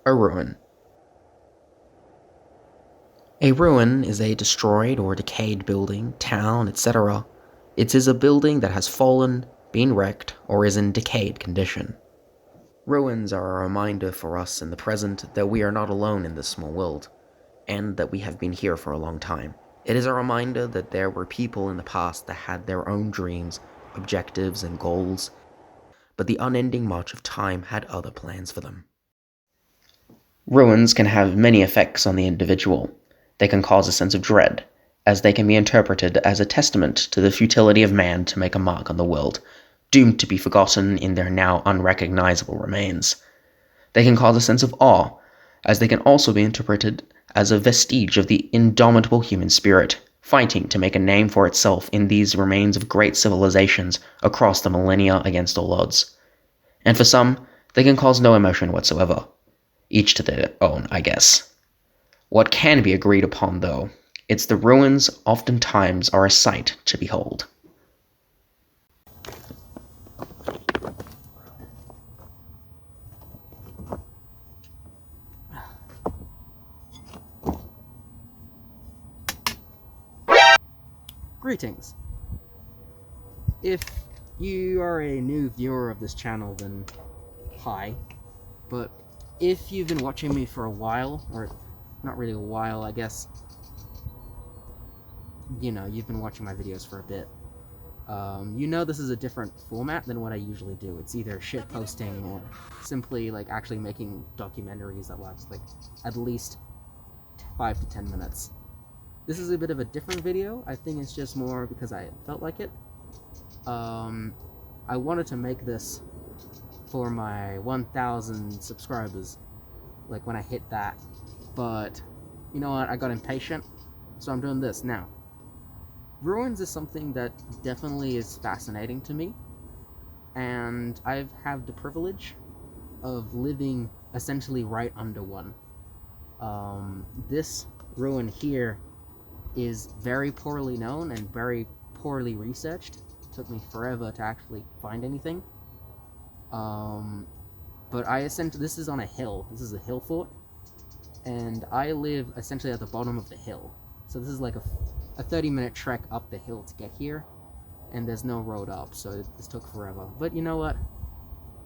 A ruin. A ruin is a destroyed or decayed building, town, etc. It is a building that has fallen, been wrecked, or is in decayed condition. Ruins are a reminder for us in the present that we are not alone in this small world, and that we have been here for a long time. It is a reminder that there were people in the past that had their own dreams, objectives, and goals, but the unending march of time had other plans for them. Ruins can have many effects on the individual. They can cause a sense of dread, as they can be interpreted as a testament to the futility of man to make a mark on the world, doomed to be forgotten in their now unrecognizable remains. They can cause a sense of awe, as they can also be interpreted as a vestige of the indomitable human spirit, fighting to make a name for itself in these remains of great civilizations across the millennia against all odds. And for some, they can cause no emotion whatsoever. Each to their own, I guess. What can be agreed upon, though, it's the ruins oftentimes are a sight to behold. Greetings. If you are a new viewer of this channel, then hi. But if you've been watching me for a while, or not really a while, I guess, you know, you've been watching my videos for a bit, you know this is a different format than what I usually do. It's either shit posting or simply like actually making documentaries that last like at least 5 to 10 minutes. This is a bit of a different video. I think it's just more because I felt like it. I wanted to make this for my 1,000 subscribers, like when I hit that, but you know what, I got impatient, so I'm doing this now. Ruins is something that definitely is fascinating to me, and I've had the privilege of living essentially right under one. This ruin here is very poorly known and very poorly researched. It took me forever to actually find anything. But this is on a hill. This is a hill fort, and I live essentially at the bottom of the hill. So this is like a 30-minute trek up the hill to get here, and there's no road up, so this took forever. But you know what?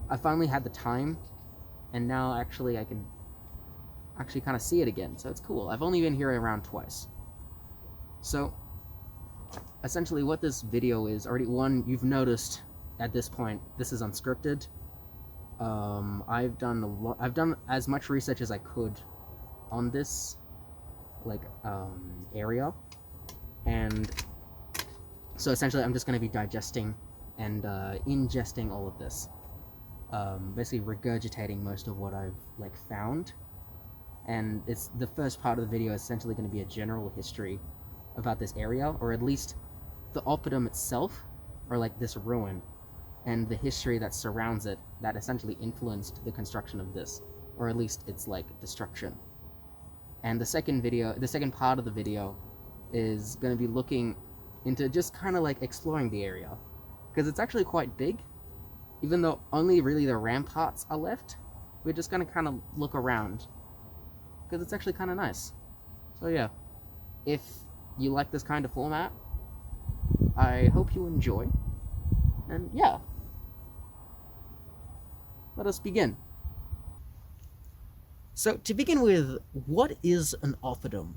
I finally had the time, and now actually I can actually kind of see it again, so it's cool. I've only been here around twice. So essentially what this video is, already one, you've noticed at this point, this is unscripted. I've done as much research as I could on this area, and so essentially I'm just going to be digesting and ingesting all of this, basically regurgitating most of what I've found. And it's the first part of the video is essentially going to be a general history about this area, or at least the oppidum itself, or this ruin, and the history that surrounds it that essentially influenced the construction of this, or at least its destruction. And the second part of the video is going to be looking into just kind of exploring the area, because it's actually quite big. Even though only really the ramparts are left, we're just going to kind of look around, because it's actually kind of nice. So yeah, if you like this kind of format, I hope you enjoy, and yeah, let us begin. So to begin with, what is an oppidum?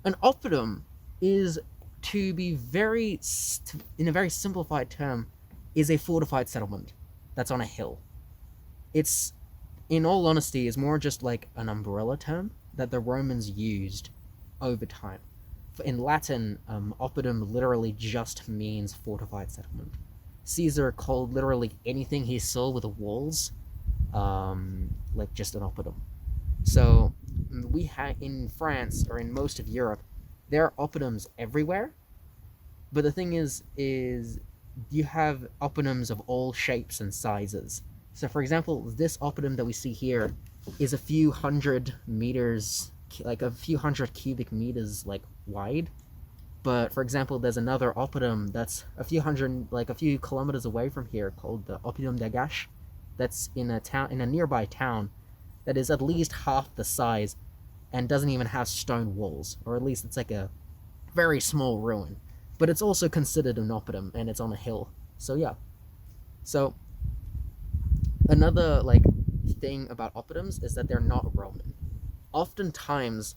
An oppidum is, to be in a very simplified term, is a fortified settlement that's on a hill. It's, in all honesty, is more just like an umbrella term that the Romans used over time. In Latin, oppidum literally just means fortified settlement. Caesar called literally anything he saw with the walls just an oppidum. So we have in France, or in most of Europe, there are oppidums everywhere. But the thing is you have oppidums of all shapes and sizes. So for example, this oppidum that we see here is a few hundred meters, a few hundred cubic meters wide. But for example, there's another oppidum that's a few kilometers away from here, called the Oppidum d'Agache, that's in a nearby town, that is at least half the size and doesn't even have stone walls, or at least it's like a very small ruin. But it's also considered an oppidum, and it's on a hill. So yeah. So another like thing about oppidums is that they're not Roman. Oftentimes,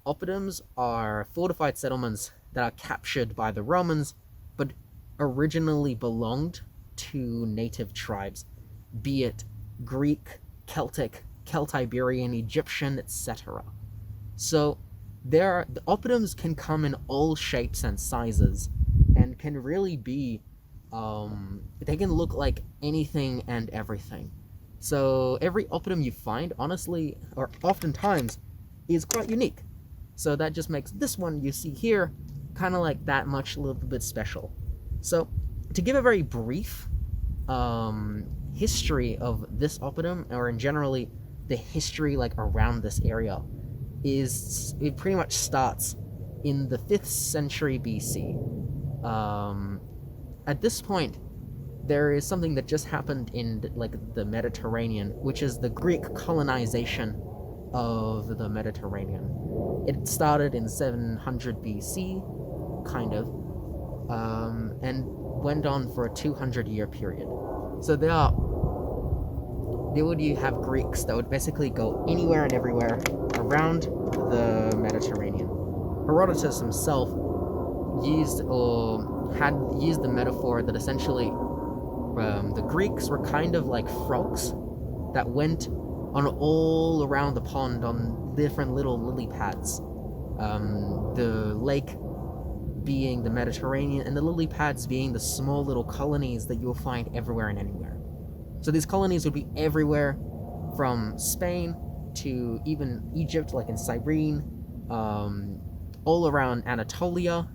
oppidums are fortified settlements that are captured by the Romans, but originally belonged to native tribes, be it Greek, Celtic, Celtiberian, Egyptian, etc. So the oppidums can come in all shapes and sizes, and can really be they can look like anything and everything. So every oppidum you find, honestly, or oftentimes, is quite unique. So that just makes this one you see here kind of like that much a little bit special. So to give a very brief history of this oppidum, or in generally the history like around this area, is it pretty much starts in the 5th century BC. At this point, there is something that just happened in like the Mediterranean, which is the Greek colonization of the Mediterranean. It started in 700 BC, kind of, and went on for a 200-year period. So there would you have Greeks that would basically go anywhere and everywhere around the Mediterranean. Herodotus himself had used the metaphor that essentially the Greeks were kind of like frogs that went on all around the pond on different little lily pads. The lake being the Mediterranean, and the lily pads being the small little colonies that you'll find everywhere and anywhere. So these colonies would be everywhere from Spain to even Egypt, like in Cyrene, all around Anatolia,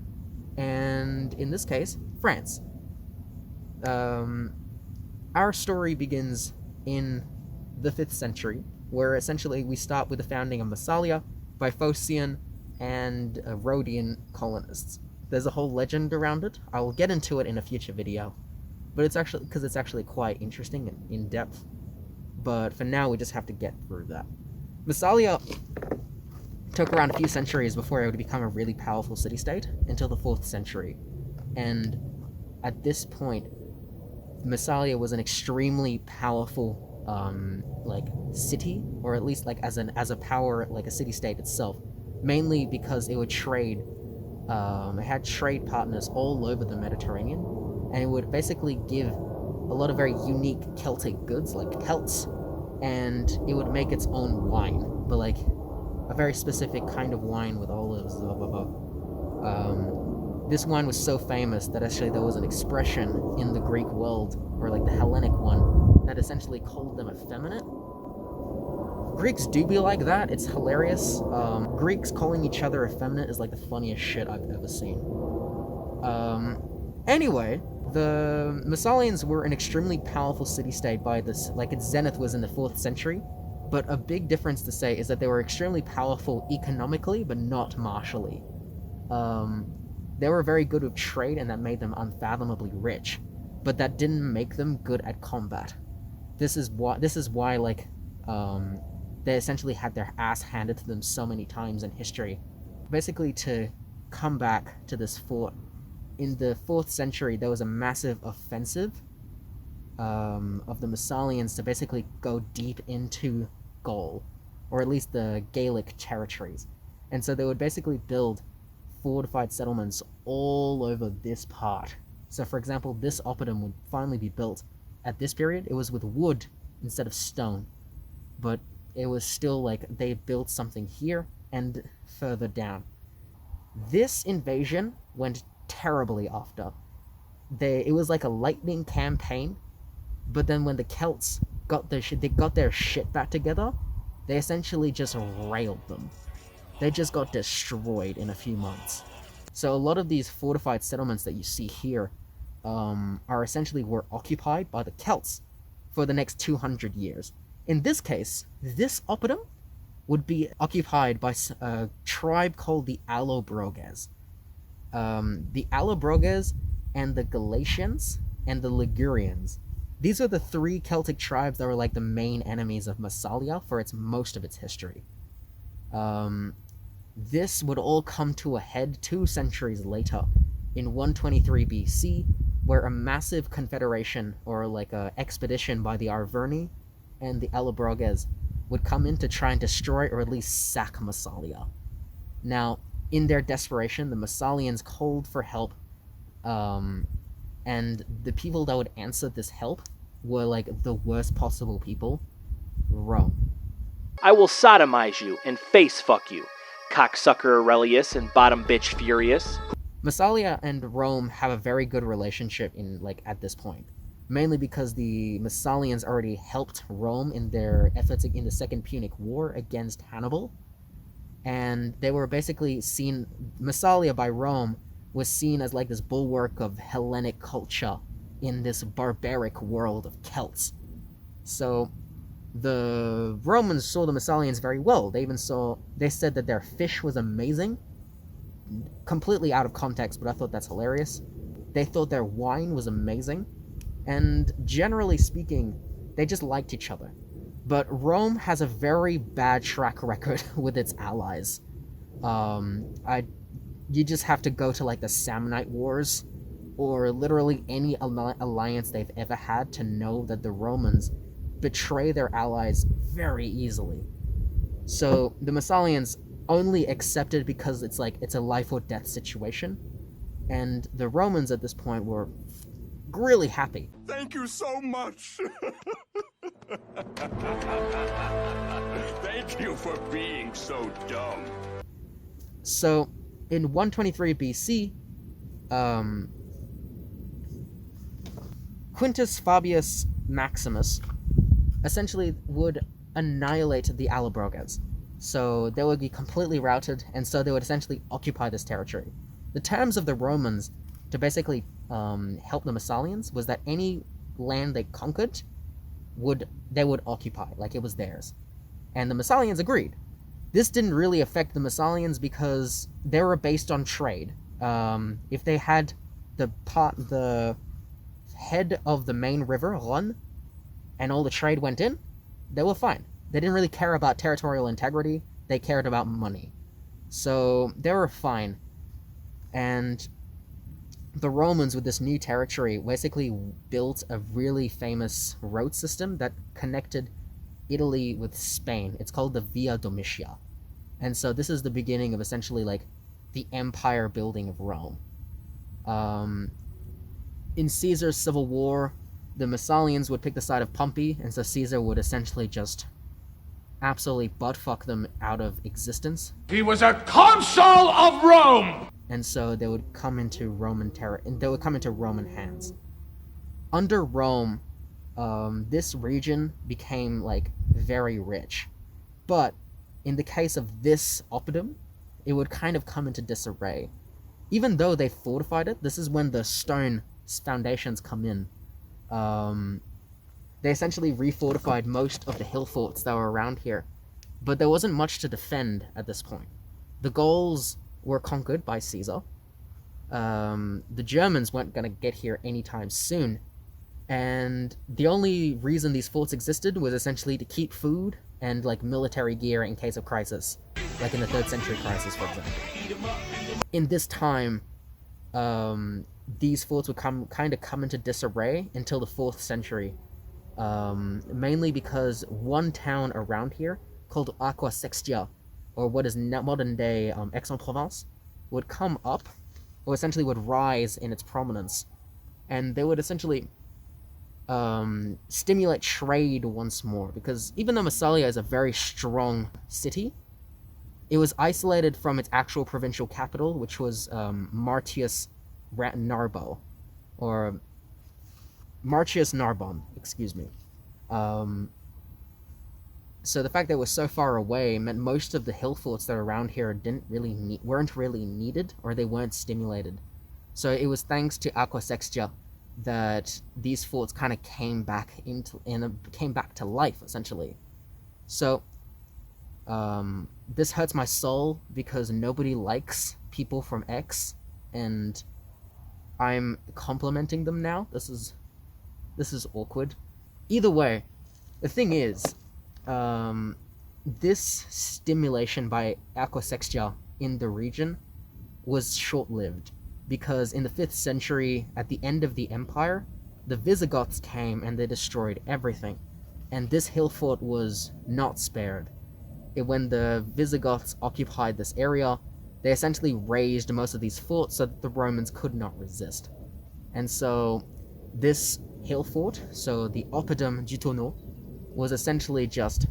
and in this case, France. Our story begins in the 5th century, where essentially we start with the founding of Massalia by Phocian and Rhodian colonists. There's a whole legend around it. I will get into it in a future video, but it's actually quite interesting and in depth. But for now, we just have to get through that. Massalia took around a few centuries before it would become a really powerful city-state until the 4th century, and at this point, Massalia was an extremely powerful like city, or at least like as a power, like a city-state itself, mainly because it would trade. It had trade partners all over the Mediterranean, and it would basically give a lot of very unique Celtic goods, like Celts, and it would make its own wine, but like a very specific kind of wine with olives, blah blah blah. This wine was so famous that actually there was an expression in the Greek world, or like the Hellenic one, that essentially called them effeminate. Greeks do be like that. It's hilarious. Greeks calling each other effeminate is like the funniest shit I've ever seen. Anyway, the Massalians were an extremely powerful city-state by this, like its zenith was in the 4th century, but a big difference to say is that they were extremely powerful economically, but not martially. They were very good with trade, and that made them unfathomably rich, but that didn't make them good at combat. This is why like they essentially had their ass handed to them so many times in history. Basically, to come back to this fort, in the 4th century, there was a massive offensive of the Massalians to basically go deep into Gaul, or at least the Gaelic territories. And so they would basically build fortified settlements all over this part. So for example, this oppidum would finally be built at this period. It was with wood instead of stone, but it was still like they built something here and further down. This invasion went terribly after. It was like a lightning campaign, but then when the Celts got their shit back together, they essentially just railed them. They just got destroyed in a few months. So a lot of these fortified settlements that you see here were occupied by the Celts for the next 200 years. In this case, this oppidum would be occupied by a tribe called the Allobroges. The Allobroges and the Galatians and the Ligurians These are the three Celtic tribes that were like the main enemies of Massalia for most of its history. Um, this would all come to a head 2 centuries later, in 123 BC, where a massive confederation or like a expedition by the Arverni and the Allobroges would come in to try and destroy or at least sack Massalia. Now, in their desperation, the Massalians called for help, um, and the people that would answer this help were like the worst possible people: Rome. I will sodomize you and face fuck you, cocksucker Aurelius and bottom bitch Furious. Massalia and Rome have a very good relationship in like at this point, mainly because the Massalians already helped Rome in their efforts in the Second Punic War against Hannibal, and they were basically seen. Massalia by Rome was seen as like this bulwark of Hellenic culture in this barbaric world of Celts. So the Romans saw the Massalians very well. They said that their fish was amazing, completely out of context, but I thought that's hilarious. They thought their wine was amazing, and generally speaking, they just liked each other. But Rome has a very bad track record with its allies. I You just have to go to like the Samnite Wars or literally any alliance they've ever had to know that the Romans betray their allies very easily. So the Massalians only accepted because it's a life or death situation, and the Romans at this point were really happy. Thank you so much. Thank you for being so dumb. So in 123 BC, Quintus Fabius Maximus essentially would annihilate the Allobroges. So they would be completely routed, and so they would essentially occupy this territory. The terms of the Romans to basically help the Massalians was that any land they conquered they would occupy, like it was theirs. And the Massalians agreed. This didn't really affect the Massalians because they were based on trade. If they had the head of the main river, Rhône, and all the trade went in, they were fine. They didn't really care about territorial integrity, they cared about money. So they were fine. And the Romans, with this new territory, basically built a really famous road system that connected Italy with Spain. It's called the Via Domitia. And so this is the beginning of essentially like the empire building of Rome. In Caesar's civil war, the Massalians would pick the side of Pompey, and so Caesar would essentially just absolutely buttfuck them out of existence. He was a consul of Rome! And so they would come into Roman hands. Under Rome, this region became like very rich, but in the case of this oppidum, it would kind of come into disarray. Even though they fortified it, this is when the stone foundations come in. They essentially refortified most of the hill forts that were around here, but there wasn't much to defend at this point. The Gauls were conquered by Caesar. The Germans weren't going to get here anytime soon, and the only reason these forts existed was essentially to keep food and like military gear in case of crisis, like in the 3rd century crisis, for example. In this time, these forts would kind of come into disarray until the 4th century, mainly because one town around here called Aqua Sextia, or what is modern-day Aix-en-Provence, would come up, or essentially would rise in its prominence, and they would essentially stimulate trade once more, because even though Massalia is a very strong city, it was isolated from its actual provincial capital, which was Martius Narbo, or Martius Narbonne, excuse me. So the fact that it was so far away meant most of the hill forts that are around here weren't really needed, or they weren't stimulated. So it was thanks to Aqua Sextia that these forts kind of came back to life, essentially. So this hurts my soul because nobody likes people from X, and I'm complimenting them now. This is This is awkward. Either way, the thing is, this stimulation by aquasextia in the region was short-lived, because in the 5th century, at the end of the empire, the Visigoths came and they destroyed everything, and this hill fort was not spared. When the Visigoths occupied this area, they essentially razed most of these forts so that the Romans could not resist. And so this hill fort, so the Oppidum du Tonneau, was essentially just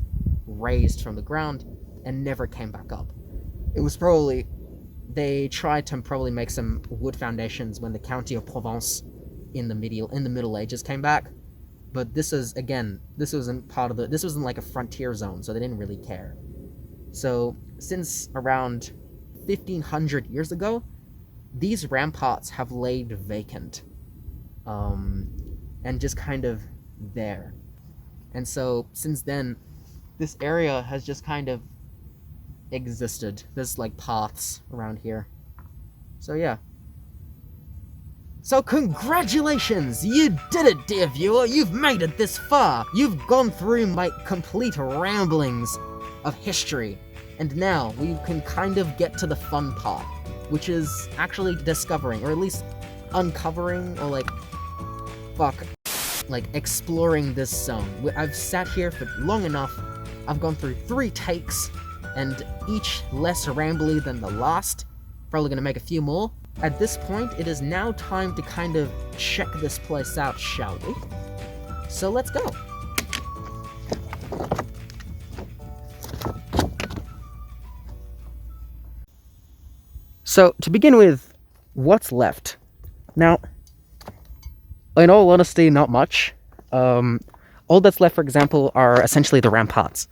razed from the ground and never came back up. It was probably, they tried to probably make some wood foundations when the County of Provence in the Middle Ages came back, but this wasn't like a frontier zone, so they didn't really care. So since around 1500 years ago, these ramparts have laid vacant, and just kind of there. And so since then, this area has just kind of existed. There's like paths around here. So yeah. So congratulations! You did it, dear viewer! You've made it this far! You've gone through my complete ramblings of history. And now we can kind of get to the fun part, which is actually discovering, or at least uncovering, or exploring this zone. I've sat here for long enough. I've gone through 3 takes, and each less rambly than the last. Probably gonna make a few more. At this point, it is now time to kind of check this place out, shall we? So let's go. So, to begin with, what's left? Now, in all honesty, not much. All that's left, for example, are essentially the ramparts.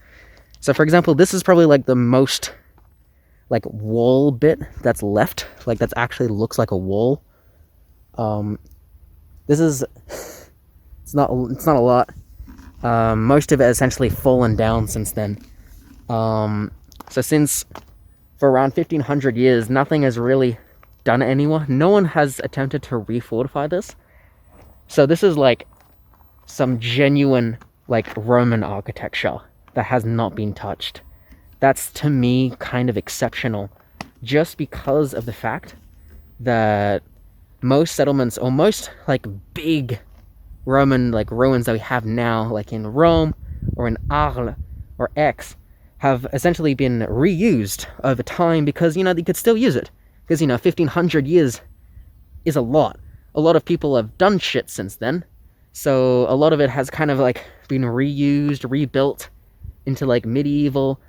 So, for example, this is probably like the most wall bit that's left. That's actually looks like a wall. This is it's not a lot. Most of it has essentially fallen down since then. So since for around 1500 years, nothing has really done it anymore. No one has attempted to refortify this. So this is some genuine Roman architecture that has not been touched. That's, to me, kind of exceptional, just because of the fact that most settlements, or most big Roman ruins that we have now, in Rome or in Arles or Aix, have essentially been reused over time because, they could still use it. Because, 1500 years is a lot. A lot of people have done shit since then. So a lot of it has kind of been reused, rebuilt into medieval,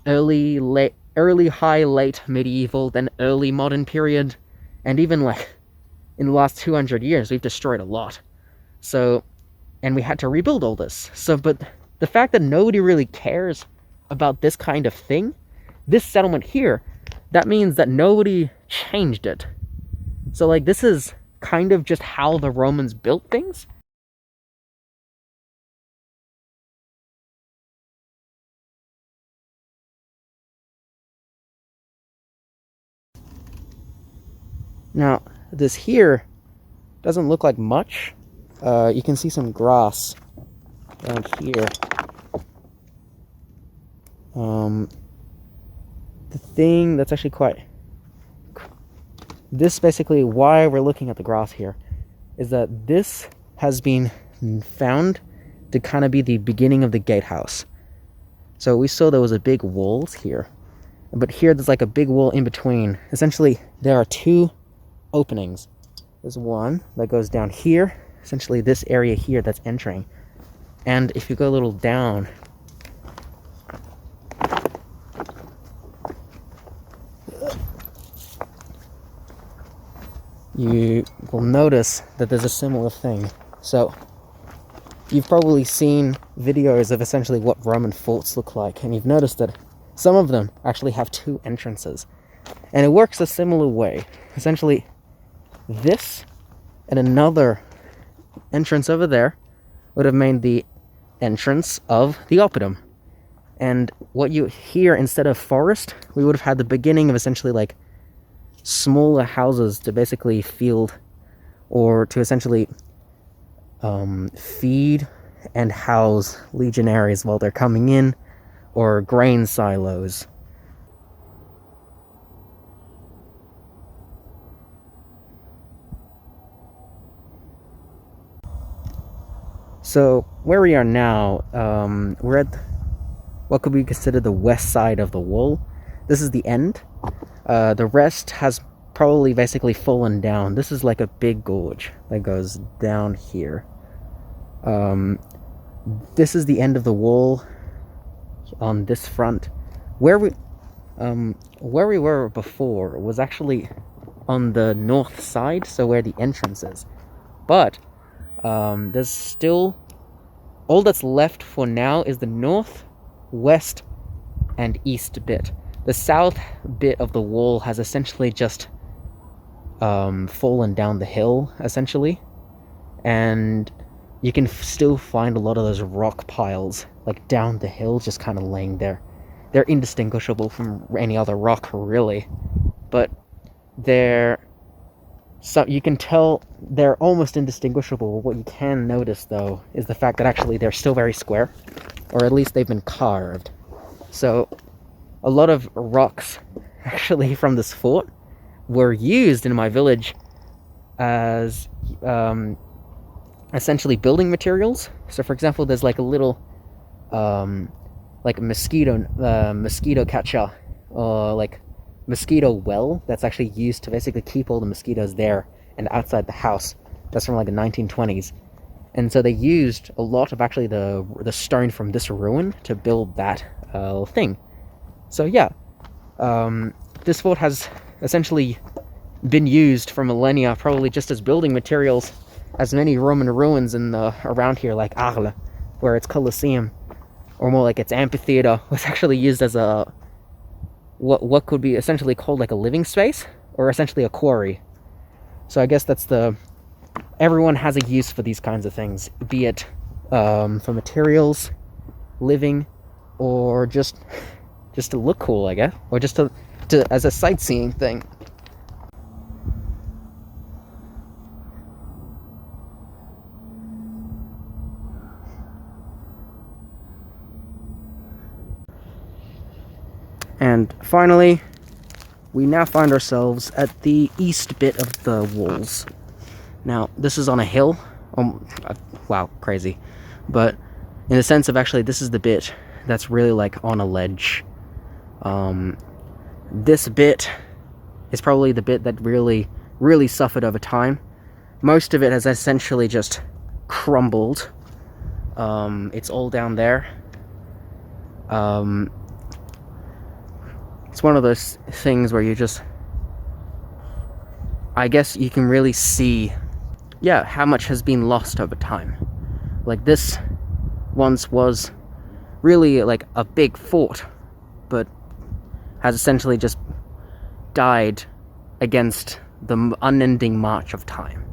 early high late medieval, then early modern period, and even in the last 200 years we've destroyed a lot. So, and we had to rebuild all this. So, but the fact that nobody really cares about this kind of thing, this settlement here, that means that nobody changed it. So this is kind of just how the Romans built things. Now, this here doesn't look like much. You can see some grass down here. The thing that's actually this basically why we're looking at the grass here is that this has been found to kind of be the beginning of the gatehouse. So we saw there was a big walls here, but here there's a big wall in between. Essentially, there are 2 openings. There's one that goes down here, essentially this area here that's entering. And if you go a little down, you will notice that there's a similar thing. So you've probably seen videos of essentially what Roman forts look like, and you've noticed that some of them actually have 2 entrances. And it works a similar way. Essentially, this and another entrance over there would have made the entrance of the Oppidum. And what you here, instead of forest, we would have had the beginning of essentially smaller houses to basically field, or to essentially feed and house legionaries while they're coming in, or grain silos. So where we are now, we're at what could be considered the west side of the wall. This is the end. The rest has probably basically fallen down. This is like a big gorge that goes down here. This is the end of the wall on this front. Where we were before was actually on the north side, so where the entrance is. But there's still, all that's left for now is the north, west, and east bit. The south bit of the wall has essentially just fallen down the hill, essentially, and you can still find a lot of those rock piles like down the hill, just kind of laying there. They're indistinguishable from any other rock, really, but you can tell they're almost indistinguishable. What you can notice, though, is the fact that actually they're still very square, or at least they've been carved. So a lot of rocks actually from this fort were used in my village as essentially building materials. So for example, there's like a little like mosquito catcher, or like mosquito well that's actually used to basically keep all the mosquitoes there and outside the house. That's from like the 1920s. And so they used a lot of actually the stone from this ruin to build that thing. So yeah, this fort has essentially been used for millennia, probably just as building materials as many Roman ruins in around here, like Arles, where its Colosseum, or more like its amphitheater, was actually used as a what could be essentially called like a living space, or essentially a quarry. So I guess that's everyone has a use for these kinds of things, be it for materials, living, or just to look cool, I guess, or just to as a sightseeing thing. And finally, we now find ourselves at the east bit of the walls. Now, this is on a hill. Wow, crazy. But in the sense of actually, this is the bit that's really like on a ledge. This bit is probably the bit that really, really suffered over time. Most of it has essentially just crumbled. It's all down there. It's one of those things where you just, I guess you can really see, yeah, how much has been lost over time. Like, this once was really like a big fort, but has essentially just died against the unending march of time.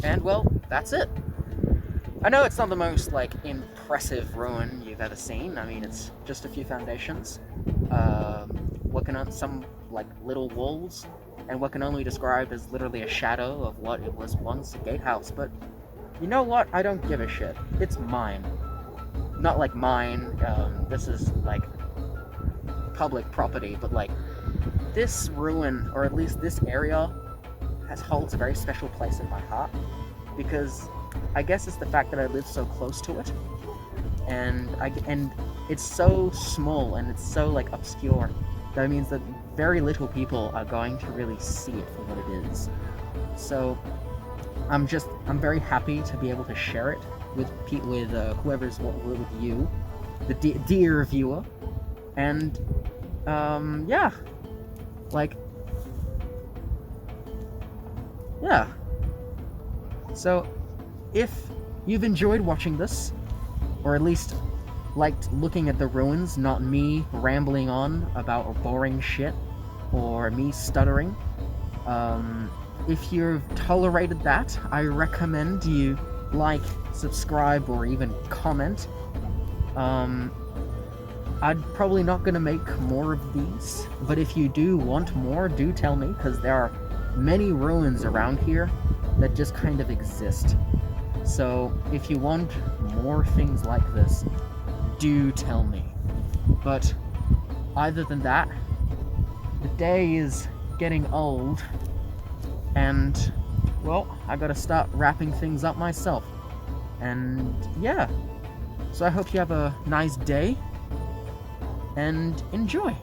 And well, that's it. I know it's not the most like impressive ruin you've ever seen. I mean, it's just a few foundations, working on some like little walls, and what can only describe as literally a shadow of what it was once a gatehouse. But you know what? I don't give a shit. It's mine. Not like mine. This is like public property, but like this ruin, or at least this area, holds a very special place in my heart, because I guess it's the fact that I live so close to it, and it's so small and it's so like obscure that means that very little people are going to really see it for what it is. So I'm very happy to be able to share it with whoever's with you, the dear viewer, and yeah, like. Yeah. So, if you've enjoyed watching this, or at least liked looking at the ruins, not me rambling on about boring shit, or me stuttering, if you've tolerated that, I recommend you like, subscribe, or even comment. I'm probably not going to make more of these, but if you do want more, do tell me, because there are many ruins around here that just kind of exist. So if you want more things like this, do tell me. But other than that, the day is getting old, and, well, I gotta start wrapping things up myself. And yeah, so I hope you have a nice day, and enjoy.